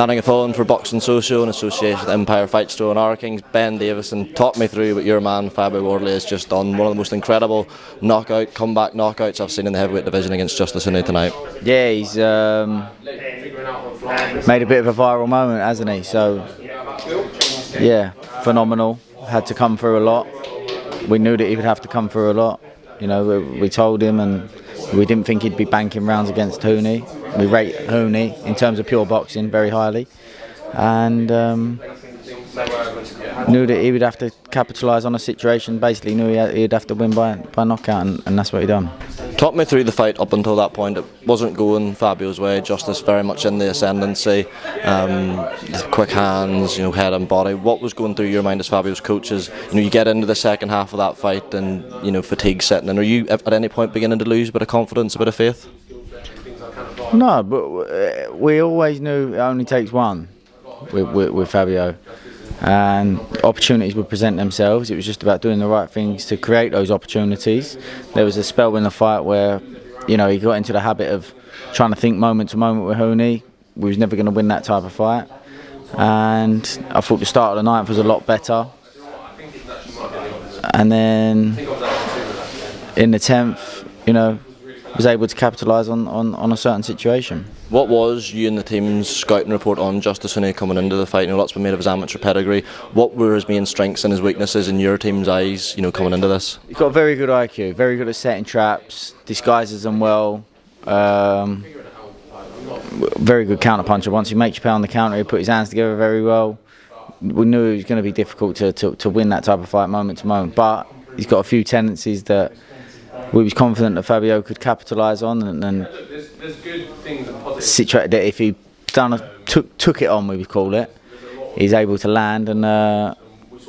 Danning a phone for Boxing Social in association with Empire Fight Store and Our Kings. Ben Davison, talk me through what your man Fabio Wardley has just done. One of the most incredible comeback knockouts I've seen in the heavyweight division against Justis Huni tonight. Yeah, he's made a bit of a viral moment, hasn't he? So, yeah, phenomenal. Had to come through a lot. We knew that he would have to come through a lot. You know, we told him, and we didn't think he'd be banking rounds against Huni. We rate Huni in terms of pure boxing very highly, and knew that he would have to capitalise on a situation. Basically, knew he'd have to win by knockout, and that's what he done. Talk me through the fight up until that point. It wasn't going Fabio's way. Justis very much in the ascendancy. Quick hands, head and body. What was going through your mind as Fabio's coaches? You get into the second half of that fight, and fatigue setting in. Are you at any point beginning to lose a bit of confidence, a bit of faith? No, but we always knew it only takes one with Fabio, and opportunities would present themselves. It was just about doing the right things to create those opportunities. There was a spell in the fight where he got into the habit of trying to think moment to moment with Huni. We was never going to win that type of fight, and I thought the start of the ninth was a lot better, and then in the 10th, was able to capitalise on a certain situation. What was you and the team's scouting report on Justis Huni coming into the fight? Lots been made of his amateur pedigree. What were his main strengths and his weaknesses in your team's eyes, coming into this? He's got a very good IQ, very good at setting traps, disguises them well. Very good counter puncher. Once he makes you pay on the counter, he put his hands together very well. We knew it was going to be difficult to win that type of fight moment to moment, but he's got a few tendencies that we was confident that Fabio could capitalise on, and situated that if he took it on, we would call it, he's able to land and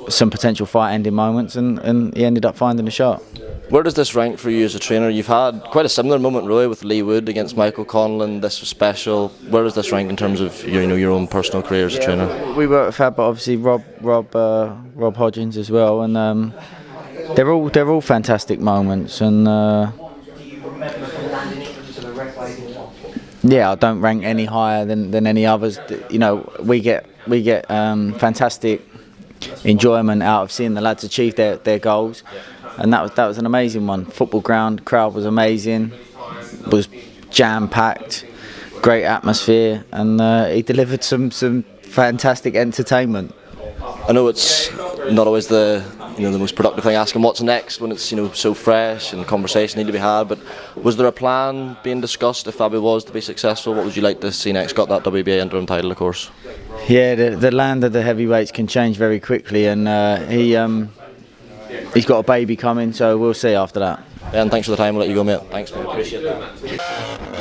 some potential fight-ending moments, and he ended up finding a shot. Where does this rank for you as a trainer? You've had quite a similar moment, really, with Lee Wood against Michael Conlon. This was special. Where does this rank in terms of your own personal career as a trainer? We work with Fab, but obviously Rob Hodgins as well, and they're all fantastic moments, and yeah, I don't rank any higher than any others. We get fantastic enjoyment out of seeing the lads achieve their goals, and that was an amazing one. Football ground, crowd was amazing, was jam packed, great atmosphere, and he delivered some fantastic entertainment. I know it's not always the most productive thing, asking what's next when it's so fresh and conversation need to be had, but was there a plan being discussed if Fabio was to be successful? What would you like to see next? Got that WBA interim title, of course. Yeah, the land of the heavyweights can change very quickly, and he's got a baby coming, so we'll see after that. Ben, thanks for the time. We'll let you go, mate. Thanks, mate. Appreciate that.